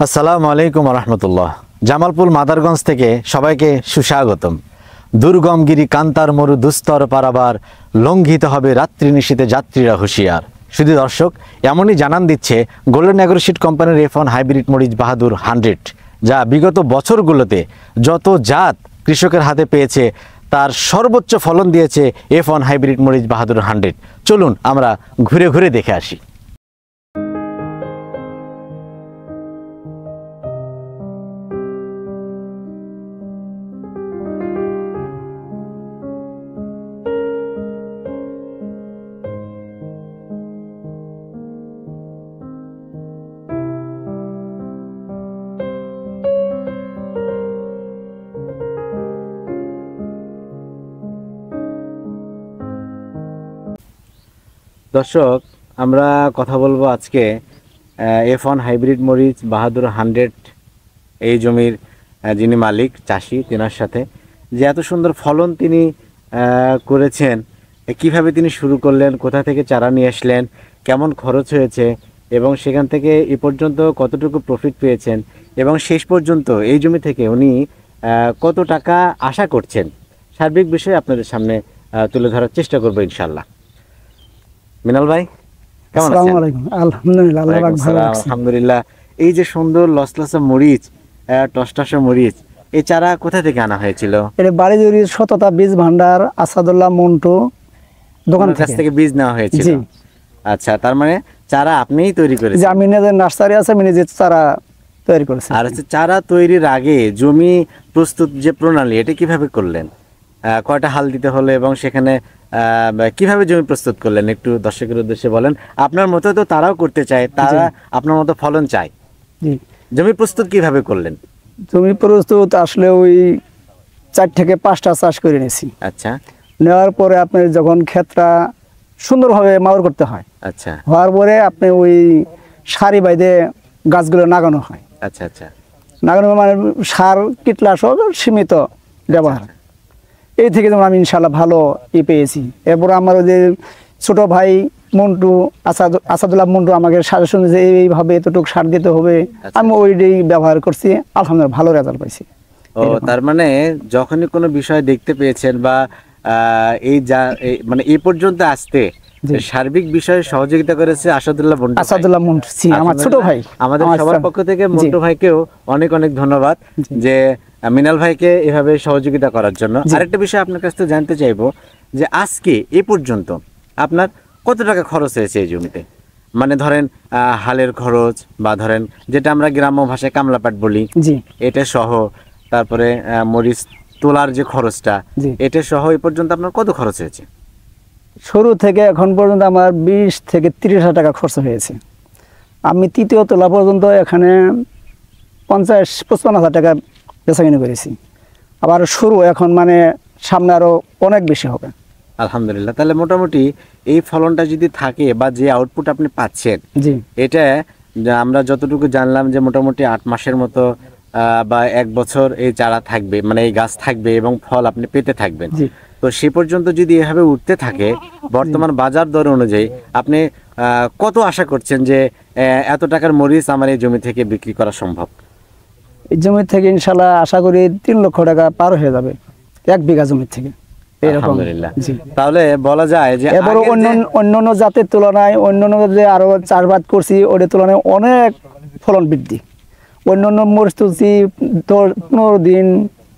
আসসালামু আলাইকুম রহমতুল্লাহ। জামালপুর মাদারগঞ্জ থেকে সবাইকে সুস্বাগতম। দুর্গমগিরি কান্তার মরু দুস্তর পারাবার, লঙ্ঘিত হবে রাত্রি নিশীতে যাত্রীরা হুঁশিয়ার। শুধু দর্শক, এমনই জানান দিচ্ছে গোল্ডেন অ্যাগ্রো সিড কোম্পানির F1 হাইব্রিড মরিচ বাহাদুর 100, যা বিগত বছরগুলোতে যত জাত কৃষকের হাতে পেয়েছে তার সর্বোচ্চ ফলন দিয়েছে F1 হাইব্রিড মরিচ বাহাদুর 100। চলুন আমরা ঘুরে ঘুরে দেখে আসি। দর্শক, আমরা কথা বলবো আজকে F1 হাইব্রিড মরিচ বাহাদুর 100 এই জমির যিনি মালিক চাষি, তেনার সাথে যে এত সুন্দর ফলন তিনি করেছেন, কিভাবে তিনি শুরু করলেন, কোথা থেকে চারা নিয়ে আসলেন, কেমন খরচ হয়েছে এবং সেখান থেকে এ পর্যন্ত কতটুকু প্রফিট পেয়েছেন এবং শেষ পর্যন্ত এই জমি থেকে উনি কত টাকা আশা করছেন, সার্বিক বিষয়ে আপনাদের সামনে তুলে ধরার চেষ্টা করবো ইনশাল্লাহ। মিনাল ভাই, কেমন আছেন? আলহামদুলিল্লাহ, আল্লাহ পাক ভালো রাখছেন। আলহামদুলিল্লাহ। এই যে সুন্দর লসলসা মরিচ, টসটসা মরিচ, এই চারা কোথা থেকে আনা হয়েছিল? এটা বাড়িজুড়ির সততা বীজ ভান্ডার আসাদুল্লাহ মন্টু দোকান থেকে বীজ নেওয়া হয়েছিল। জি। আচ্ছা, তার মানে চারা আপনিই তৈরি করেছেন? আমি নিজের নার্সারি আছে, আমি নিজে চারা তৈরি করেছি। আর হচ্ছে চারা তৈরির আগে জমি প্রস্তুত যে প্রণালী, এটা কিভাবে করলেন? কয়টা হাল দিতে হলো এবং সেখানে কিভাবে জমি প্রস্তুত করলেন একটু দর্শকের উদ্দেশ্যে বলেন। আপনার মতো তো তারাও করতে চায়, তারা আপনার মতো ফলন চায়। জি। জমি প্রস্তুত কিভাবে করলেন? জমি প্রস্তুত আসলে ওই 4 থেকে 5টা চাষ করে নিয়েছি। আচ্ছা। নেওয়ার পরে আপনি যখন ক্ষেতটা সুন্দরভাবে মাউর করতে হয়, আচ্ছা, হওয়ার পরে আপনি ওই সারি বাইদে গাছগুলো লাগানো হয়। আচ্ছা আচ্ছা। লাগানো মানে সার কীটনাশক সীমিত ব্যবহার। এই থেকে যেমন আমি ইনশাল্লাহ ভালো পেয়েছি। এরপর আমার ওই যে ছোট ভাই মন্টু আসাদুল্লাহ মন্টু আমাকে সাজেশন দিয়েছে এইভাবে এতটুকু সার দিতে হবে। আমি ওইটাই ব্যবহার করছি, আলহামদুলিল্লাহ ভালো রেজাল্ট পাইছি। ও, তার মানে যখনই কোনো বিষয় দেখতে পেয়েছেন বা মানে এই পর্যন্ত আসতে সার্বিক বিষয়ে সহযোগিতা করেছে আসাদুল্লাহ মন্টু, আমার ছোট ভাই। আমাদের সবার পক্ষ থেকে মন্টু ভাইকেও অনেক অনেক ধন্যবাদ যে মিনাল ভাইকে এভাবে সহযোগিতা করার জন্য। আরেকটা বিষয় আপনার কাছ থেকে জানতে চাইবো যে আজকে এ পর্যন্ত আপনার কত টাকা খরচ হয়েছে এই জমিতে? মানে ধরেন হালের খরচ বা ধরেন যেটা আমরা গ্রাম্য ভাষায় কামলাপাট বলি, এটা সহ, তারপরে মরিচ তোলার যে খরচটা, এটা সহ এ পর্যন্ত আপনার কত খরচ হয়েছে? শুরু থেকে এখন পর্যন্ত আমার 20 থেকে 30 হাজার টাকা খরচ হয়েছে। আমি তৃতীয় তোলা পর্যন্ত এখানে 50-55 হাজার টাকা বেচাকিনি করেছি। আবার শুরু এখন মানে সামনে আরো অনেক বেশি হবে আলহামদুলিল্লাহ। তাহলে মোটামুটি এই ফলনটা যদি থাকে বা যে আউটপুট আপনি পাচ্ছেন, এটা আমরা যতটুকু জানলাম যে মোটামুটি 8 মাসের মতো বা 1 বছর এই চারা থাকবে, মানে এই গাছ থাকবে এবং ফল আপনি পেতে থাকবেন। তো সে পর্যন্ত যদি এভাবে উঠতে থাকে বর্তমান বাজার দর অনুযায়ী আপনি কত আশা করছেন যে এত টাকার মরিচ আমার এই জমি থেকে বিক্রি করা সম্ভব? এই জমি থেকে ইনশাল্লাহ আশা করি 3 লক্ষ টাকা পার হয়ে যাবে 1 বিঘা জমি থেকে। আলহামদুলিল্লাহ। তাহলে বলা যায় যে এবার অন্যান্য জাতের তুলনায় অন্যান্য যে আরো চাষবাদ করছি ওদের তুলনায় অনেক ফলন বৃদ্ধি। অন্যান্য মরিচ তুলছি 15 দিন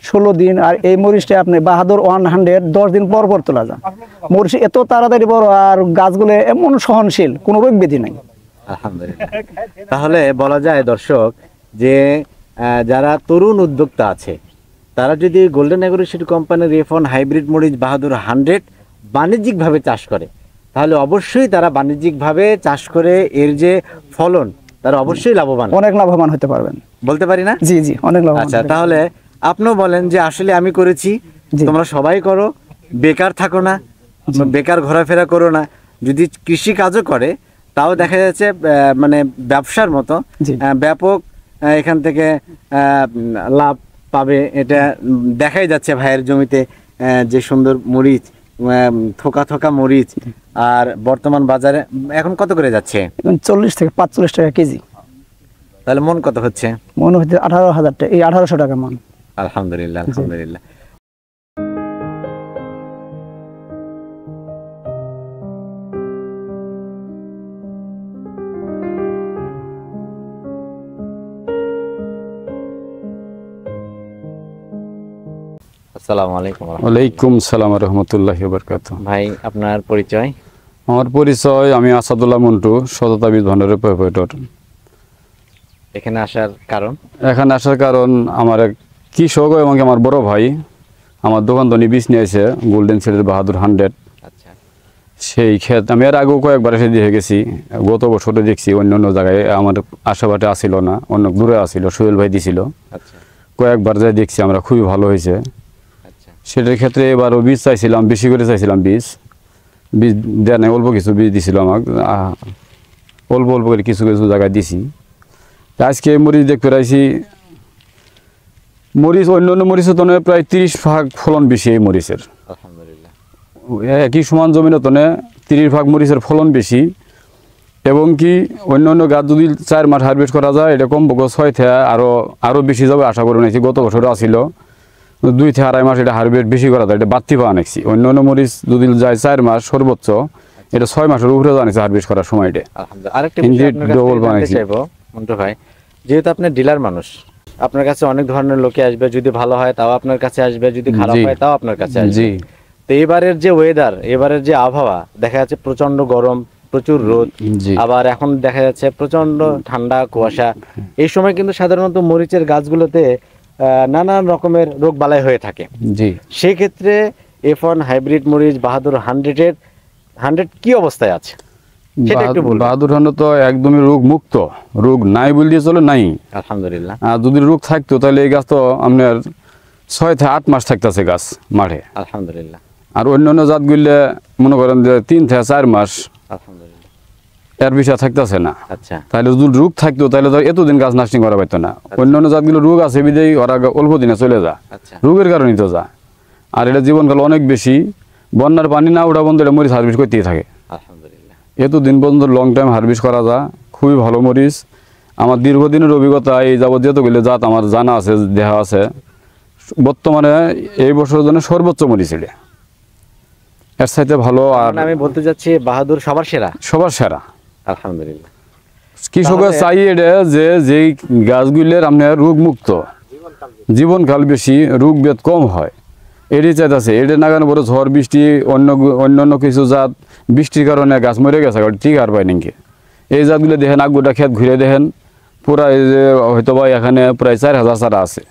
16 দিন, আর এই মরিচটা আপনি বাহাদুর 100 10 দিন পর পর তোলা যায়। মরিচ এত তাড়াতাড়ি বড় আর গাছগুলো এমন সহনশীল, কোনো রোগ ব্যাধি নাই। আলহামদুলিল্লাহ। তাহলে বলা যায় দর্শক যে যারা তরুণ উদ্যোক্তা আছে তারা যদি গোল্ডেন অ্যাগ্রো সিড কোম্পানির F1 হাইব্রিড মরিচ বাহাদুর 100 বাণিজ্যিকভাবে চাষ করে, তাহলে অবশ্যই তারা বাণিজ্যিকভাবে চাষ করে এর যে ফলন তারা অবশ্যই লাভবান, অনেক লাভবান হতে পারবেন, বলতে পারি না? জি জি, অনেক লাভবান। আচ্ছা, তাহলে আপনিও বলেন যে আসলে আমি করেছি, তোমরা সবাই করো, বেকার থাকো না, বেকার ঘোরাফেরা করো না। যদি কৃষি কাজও করে তাও দেখা যাচ্ছে মানে ব্যবসার মতো ব্যাপক এখান থেকে লাভ পাবে। এটা দেখাই যাচ্ছে ভাইয়ের জমিতে যে সুন্দর মরিচ, থোকা থোকা মরিচ। আর বর্তমান বাজারে এখন কত করে যাচ্ছে? 40 থেকে 45 টাকা কেজি। তাহলে মন কত হচ্ছে? মনে হচ্ছে 18,000 টাকা, এই 1800 টাকা মন। আলহামদুলিল্লাহ, আলহামদুলিল্লাহ। আসসালামু আলাইকুম। ওয়ালাইকুম সালাম রহমতুল্লাহি বারাকাতুহু। ভাই, আপনার পরিচয়? আমার পরিচয়, আমি আসাদুল্লাহ মন্টু, সততা বীজ ভান্ডারের প্রোপাইটর। এখানে আসার কারণ? এখানে আসার কারণ, আমার এক কৃষক এবং আমার বড় ভাই আমার দোকান ধনী বীজ নিয়েছে গোল্ডেন সিডের বাহাদুর 100। আচ্ছা, সেই ক্ষেত আমি এর আগেও কয়েকবার এসে দিয়ে গেছি। গত বছরে দেখছি অন্য অন্য জায়গায় আমার আশেপাশে আসিল না, অন্য দূরে আসিল, সোহেল ভাই দিছিল। আচ্ছা, কয়েকবার যাই দেখছি আমরা, খুবই ভালো হয়েছে। আচ্ছা, সেটার ক্ষেত্রে এবারও বীজ চাইছিলাম, বেশি করে চাইছিলাম বীজ দেয় নাই, অল্প কিছু বীজ দিছিল আমাকে, অল্প অল্প করে কিছু কিছু জায়গায় দিছি। আজকে মরিচ দেখতে পাইছি, মরিচ অন্য অন্য মরিচের তনে প্রায় 30% ফলন বেশি এই মরিচের। আলহামদুলিল্লাহ। একই সমান জমিনের তনে 30% মরিচের ফলন বেশি। এবং কি অন্য অন্য গাছ যদি 4 মাস হারভেস্ট করা যায়, এটা কমপক্ষে 6 থেকে আরও বেশি যাবে আশা করে নিয়েছি। গত বছরও আসিল 2 থেকে 2.5 মাস এটা হারভেস্ট বেশি করা যায়, এটা বাড়তি পাওয়া নিচ্ছি। অন্য অন্য মরিচ যদি যায় 4 মাস সর্বোচ্চ, এটা 6 মাসের উপরে জানিয়েছে হারভেস্ট করার সময়টা। আলহামদুলিল্লাহ। আরেকটা বিষয় আপনার কাছে জানতে চাইবো মন্টু ভাই, যেহেতু আপনি ডিলার মানুষ, আপনার কাছে অনেক ধরনের লোকে আসবে, যদি ভালো হয় তাও আপনার কাছে আসবে, যদি খারাপ জি। হয় তাও আপনার কাছে আসবে। জি তো এবারের যে ওয়েদার, এবারের যে আবহাওয়া, দেখা যাচ্ছে প্রচন্ড গরম, প্রচুর রোদ, জি আবার এখন দেখা যাচ্ছে প্রচন্ড ঠান্ডা কুয়াশা। এই সময় কিন্তু সাধারণত মরিচের গাছগুলোতে নানান রকমের রোগ বালাই হয়ে থাকে। জি সেই ক্ষেত্রে F1 হাইব্রিড মরিচ বাহাদুর 100 কি অবস্থায় আছে সেটা একটু বলবেন। বাহাদুর 100 তো একদমই রোগ মুক্ত, রোগ নাই বললে চলে, নাই। আলহামদুলিল্লাহ, আর যদি রোগ থাকতো তাহলে এই গাছ তো আপনার 6 থেকে 8 মাস থাকতেছে গাছ মাঠে। আলহামদুলিল্লাহ, আর অন্যান্য জাতগুলো মনে করেন যে 3 থেকে 4 মাস, আলহামদুলিল্লাহ। এর বেশি থাকতেছে না। আচ্ছা, তাহলে যদি রোগ থাকতো তাহলে তো এতদিন গাছ নাস্টিং করা পারতো না। অন্যান্য জাতগুলো রোগ আছে বিদেই ওরা অল্প দিনে চলে যায়, আচ্ছা, রোগের কারণেই তো যায়। আর এটা জীবনকাল অনেক বেশি, বন্যার পানি না ওঠা বন্ধ এটা মরিচ হারভেস্ট করতেই থাকে। আলহামদুলিল্লাহ। এতদিন পর্যন্ত লং টাইম হারভেস্ট করা যায়, খুবই ভালো মরিচ। আমার দীর্ঘদিনের অভিজ্ঞতা, এই যাবত যেতগুলো জাত আমার জানা আছে, দেখা আছে, বর্তমানে এই বছরের জন্য সর্বোচ্চ মরিচ এটা, এর সাথে ভালো। আর মানে আমি বলতে যাচ্ছি বাহাদুর সবার সেরা। সবার সেরা। আলহামদুলিল্লাহ। কৃষকের তাহলে- চাই এটা যে যেই গাছগুলোর আপনার রোগ মুক্ত, জীবনকাল বেশি, রোগ বেদ কম হয়, এটাই চাইতেছে। এটা নাগানো বড় ঝড় বৃষ্টি, অন্য কিছু জাত বৃষ্টির কারণে গাছ মরে গেছে, ঠিক আর পায় নাকি। এই জাতগুলো দেখেন, আগুটা ক্ষেত ঘুরে দেখেন, পুরা এই যে হয়তো বা এখানে প্রায় 4,000 চারা আছে।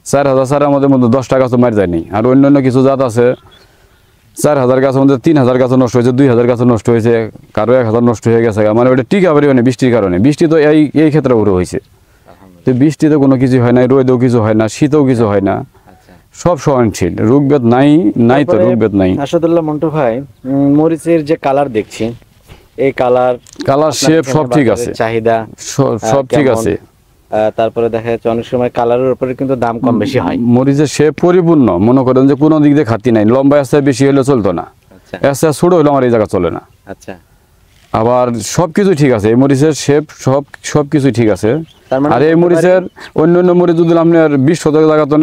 4,000 চারার মধ্যে 10টা গাছও মার যায়নি। আর অন্যান্য কিছু জাত আছে 4,000 গাছের মধ্যে 3,000 গাছও নষ্ট হয়েছে, 2,000 গাছও নষ্ট হয়েছে, কারো 1,000 নষ্ট হয়ে গেছে। মানে ওটা টিকা পারিবে বৃষ্টির কারণে। বৃষ্টি তো এই ক্ষেত্রে উড়ে হয়েছে, তো বৃষ্টিতে কোনো কিছু হয় না, রোদেও কিছু হয় না, শীতেও কিছু হয় না, আচ্ছা। সব সহনশীল, রোগ বেদ নাই, তো তারপরে রোগ বেদ নাই। আসাদুল্লাহ মন্টু ভাই, মরিচের যে কালার দেখছি, এই কালার শেপ সব ঠিক আছে, চাহিদা সব ঠিক কেমন? আছে। তারপরে দেখা যাচ্ছে অনেক সময় কালারের উপরে কিন্তু দাম কম বেশি হয়। মরিচের শেপ পরিপূর্ণ, মনে করেন যে কোনো দিক দিয়ে খাতি নাই, লম্বা আস্তে বেশি হলে চলতো না, আচ্ছা, আস্তে ছোট হলে আমার এই জায়গা চলে না। আচ্ছা। আবার সবকিছু ঠিক আছে, এই মরিচের শেপ সবকিছু ঠিক আছে। তার মানে আর এই বলতে মরিচের অন্য মরিচ যদি আপনার 20 শতক জায়গা তো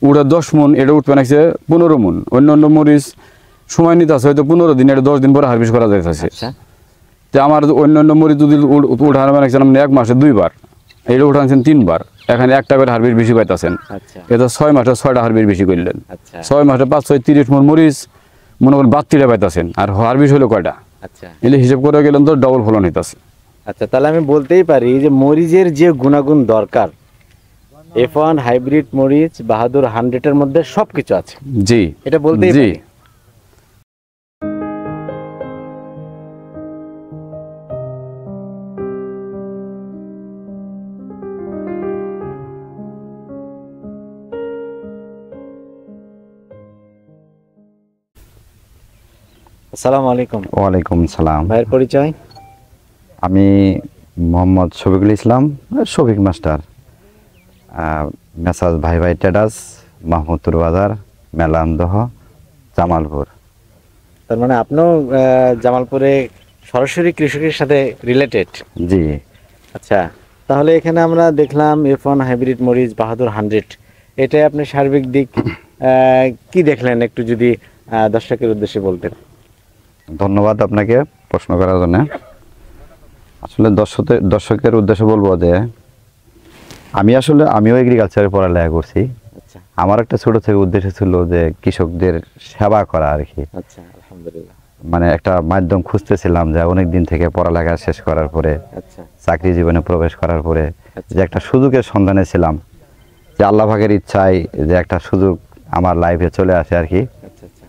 উড়ে 10 মন, এটা উঠবে নাকছে 15 মন। অন্য মরিচ সময় নিতে আছে হয়তো 15 দিন, এটা 10 দিন পরে হারভেস্ট করা যাইতেছে। আচ্ছা, যে আমার অন্য মরিচ যদি উঠানো বানাচ্ছেন আপনি 1 মাসে 2 বার, এটা উঠানছেন 3 বার, এখানে একটা করে হারভেস্ট বেশি পাইতেছেন। আচ্ছা, এটা 6 মাসে 6টা হারভেস্ট বেশি করলেন। আচ্ছা, 6 মাসে 5 6 30 মন মরিচ মনে করেন 32টা পাইতেছেন, আর হারভেস্ট হলো কয়টা? আচ্ছা, এলে হিসেব করে গেলেন তো ডবল ফলন হইতাছে। আচ্ছা। তাহলে আমি বলতেই পারি যে মরিচের যে গুণাগুণ দরকার, F1 হাইব্রিড মরিচ বাহাদুর 100 মধ্যে সবকিছু আছে, জি এটা বলতেই জি পারি। আসসালামু আলাইকুম। ওয়ালাইকুম সালাম। ভাইয়ের পরিচয়? আমি মোহাম্মদ শফিকুল ইসলাম, শফিক মাস্টার, মেসাজ ভাই ভাই ট্রেডার্স, মাহমুদপুর বাজার, মেলান্দহ, জামালপুর। তার মানে আপনিও জামালপুরে সরাসরি কৃষকের সাথে রিলেটেড? জি। আচ্ছা। তাহলে এখানে আমরা দেখলাম F1 হাইব্রিড মরিচ বাহাদুর 100, এটাই আপনি সার্বিক দিক কি দেখলেন একটু যদি দর্শকের উদ্দেশ্যে বলতেন। ধন্যবাদ আপনাকে প্রশ্ন করার জন্য। আসলে দর্শকের উদ্দেশ্যে বলবো যে আমিও এগ্রিকালচারে পড়ালেখা করছি। আচ্ছা আমার একটা ছোট থেকে উদ্দেশ্য ছিল যে কৃষকদের সেবা করা আর কি। আচ্ছা, আলহামদুলিল্লাহ। মানে একটা মাধ্যম খুঁজতেছিলাম যে অনেক দিন থেকে পড়ালেখা শেষ করার পরে, আচ্ছা চাকরি জীবনে প্রবেশ করার পরে আচ্ছা। যে একটা সুযোগের সন্ধানে ছিলাম, যে আল্লাহ পাকের ইচ্ছায় যে একটা সুযোগ আমার লাইফে চলে আসে আর কি। আচ্ছা আচ্ছা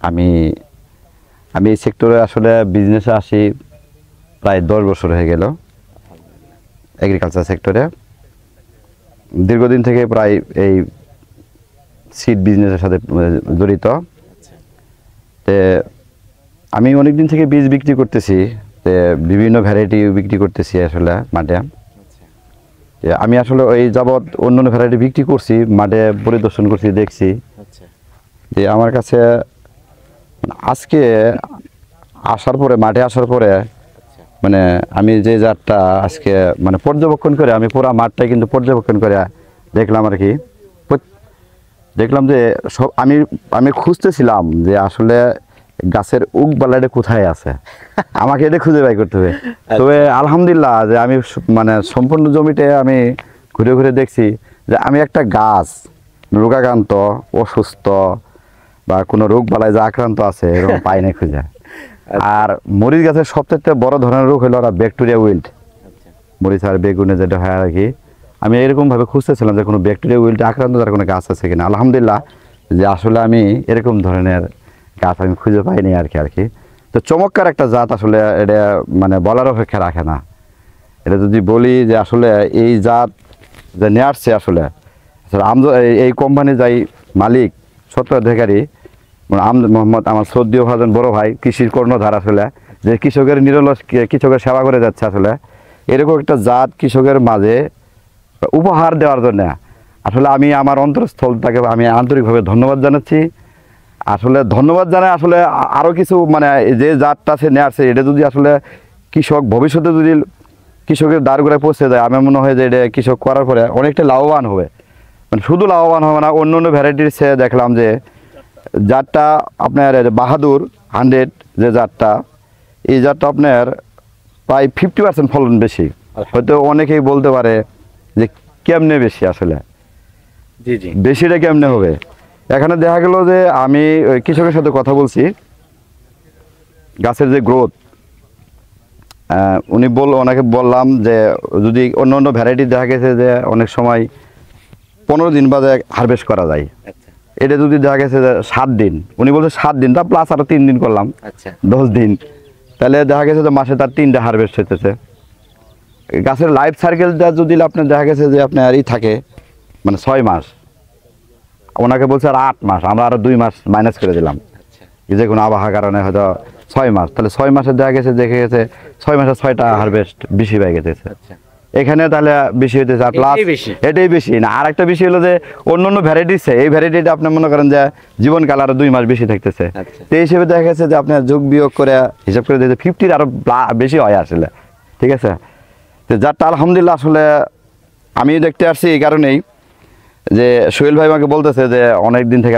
আমি এই সেক্টরে আসলে বিজনেসে আসি প্রায় 10 বছর হয়ে গেল। এগ্রিকালচার সেক্টরে দীর্ঘদিন থেকে প্রায় এই সিড বিজনেসের সাথে জড়িত। আচ্ছা তে আমি অনেক দিন থেকে বীজ বিক্রি করতেছি, বিভিন্ন ভ্যারাইটি বিক্রি করতেছি আসলে মাঠে। আচ্ছা আমি আসলে ওই যাবৎ অন্য ভ্যারাইটি বিক্রি করছি, মাঠে পরিদর্শন করছি, দেখছি আচ্ছা যে আমার কাছে আজকে আসার পরে, মাঠে আসার পরে মানে আমি যে জাতটা আজকে মানে পর্যবেক্ষণ করে, আমি পুরো মাঠটাই কিন্তু পর্যবেক্ষণ করে দেখলাম আর কি। দেখলাম যে সব আমি খুঁজতেছিলাম যে আসলে গাছের উকবালাটা কোথায় আছে, আমাকে এটা খুঁজে বাই করতে হবে। তবে আলহামদুলিল্লাহ যে আমি মানে সম্পূর্ণ জমিতে আমি ঘুরে ঘুরে দেখছি যে আমি একটা গাছ রোগাক্রান্ত, অসুস্থ বা কোনো রোগ বালায় যে আক্রান্ত আছে এরকম পাই না খুঁজে। আর মরিচ গাছের সবচেয়ে বড় ধরনের রোগ হলো ব্যাকটেরিয়া উইল্ট। আচ্ছা মরিচ আর বেগুনে যেটা হয় আর কি, আমি এরকমভাবে খুঁজতেছিলাম যে কোনো ব্যাকটেরিয়া উইল্টে আক্রান্ত যার কোনো গাছ আছে কিনা। আলহামদুলিল্লাহ যে আসলে আমি এরকম ধরনের গাছ আমি খুঁজে পাইনি আর কি। তো চমৎকার একটা জাত, আসলে এটা মানে বলার অপেক্ষা রাখে না। এটা যদি বলি যে আসলে এই জাত যে নিয়ে আসছে আসলে এই কোম্পানি যাই মালিক সত্ত্বাধিকারী মোহাম্মদ আমার শ্রদ্ধেয় ভাজন বড় ভাই, কৃষির কর্ণধার আসলে, যে কৃষকের নিরলস কৃষকের সেবা করে যাচ্ছে আসলে, এরকম একটা জাত কৃষকের মাঝে উপহার দেওয়ার জন্য আসলে আমি আমার অন্তরস্থল তাকে আমি আন্তরিকভাবে ধন্যবাদ জানাচ্ছি। আসলে ধন্যবাদ জানাই আসলে আরও কিছু মানে যে জাতটা সে নিয়ে আসছে, এটা যদি আসলে কৃষক ভবিষ্যতে যদি কৃষকের দ্বারগোড়ায় পৌঁছে যায়, আমার মনে হয় যে এটা কৃষক করার পরে অনেকটা লাভবান হবে। মানে শুধু লাভবান হবে না, অন্য অন্য ভ্যারাইটির সে দেখলাম যে জাতটা আপনার বাহাদুর 100 যে জাতটা, এই জাতটা আপনার প্রায় 50% ফলন বেশি। হয়তো অনেকেই বলতে পারে যে কেমনে বেশি, আসলে জি জি বেশিটা কেমনে হবে। এখানে দেখা গেল যে আমি ওই কৃষকের সাথে কথা বলছি, গাছের যে গ্রোথ ওনাকে বললাম যে যদি অন্য অন্য ভ্যারাইটি দেখা গেছে যে অনেক সময় 15 দিন বাদে হারভেস্ট করা যায়, আচ্ছা এটা যদি দেখা গেছে যে 7 দিন, উনি বলছে 7 দিন, তা প্লাস আরো 3 দিন করলাম, আচ্ছা 10 দিন, তাহলে দেখা গেছে যে মাসে তার 3টা হারভেস্ট হইতেছে। গাছের লাইফ সার্কেলটা যদি আপনার দেখা গেছে যে আপনার থাকে মানে 6 মাস, ওনাকে বলছে আর 8 মাস, আমরা আরো 2 মাস মাইনাস করে দিলাম, আচ্ছা যে কোনো আবহাওয়ার কারণে হয়তো 6 মাস, তাহলে 6 মাসে দেখা গেছে 6 মাসে 6টা হারভেস্ট বেশি হয়ে গেছে আচ্ছা এখানে, তাহলে বেশি হইতেছে। আর প্লাস এটাই বেশি না, আর একটা বিষয় হলো যে অন্য অন্য ভ্যারাইটিস, এই ভ্যারাইটিটা আপনি মনে করেন যে জীবনকাল আরো 2 মাস বেশি থাকতেছে। আচ্ছা। তো এই হিসেবে দেখা গেছে যে আপনার যোগ বিয়োগ করে হিসাব করে দিতে 50-র আরো বেশি হয় আসলে, ঠিক আছে। তো যারটা আলহামদুলিল্লাহ আসলে আমি দেখতে আসছি এই কারণেই যে সোহেল ভাই আমাকে বলতেছে যে অনেক দিন থেকে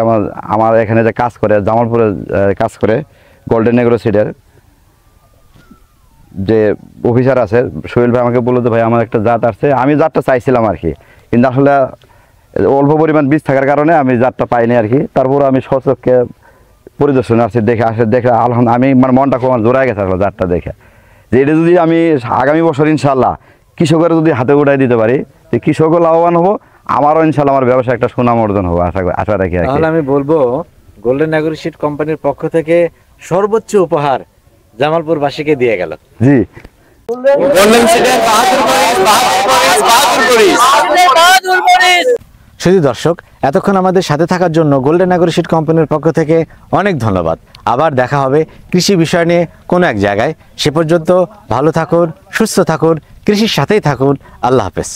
আমার এখানে যে কাজ করে, জামালপুরে কাজ করে গোল্ডেন এগ্রো সিডের যে অফিসার আছে, সোহেল ভাই আমাকে বললো যে ভাই আমার একটা জাত আসছে, আমি জাতটা চাইছিলাম আর কি, কিন্তু আসলে অল্প পরিমাণ বীজ থাকার কারণে আমি জাতটা পাইনি আর কি। তারপর আমি সচক্ষে পরিদর্শনে আসছি, দেখে আলহামদুলিল্লাহ আমি মানে মনটা খুব জোড়ায় গেছে আসলে জাতটা দেখে, যে এটা যদি আমি আগামী বছর ইনশাল্লাহ কৃষকের যদি হাতে উঠাই দিতে পারি, যে কৃষকও লাভবান হবো, আমারও ইনশাল্লাহ আমার ব্যবসায় একটা সুনাম অর্জন হবো আশা রাখি। তাহলে আমি বলবো গোল্ডেন এগ্রো সিড কোম্পানির পক্ষ থেকে সর্বোচ্চ উপহার জামালপুরবাসীকে দিয়ে গেল। জি গোল্ডেন সিডের বাহাদুর মরিচ। শুধু দর্শক, এতক্ষণ আমাদের সাথে থাকার জন্য গোল্ডেন এগ্রো সিড কোম্পানির পক্ষ থেকে অনেক ধন্যবাদ। আবার দেখা হবে কৃষি বিষয় নিয়ে কোনো এক জায়গায়। সে পর্যন্ত ভালো থাকুন, সুস্থ থাকুন, কৃষির সাথেই থাকুন। আল্লাহ হাফেজ।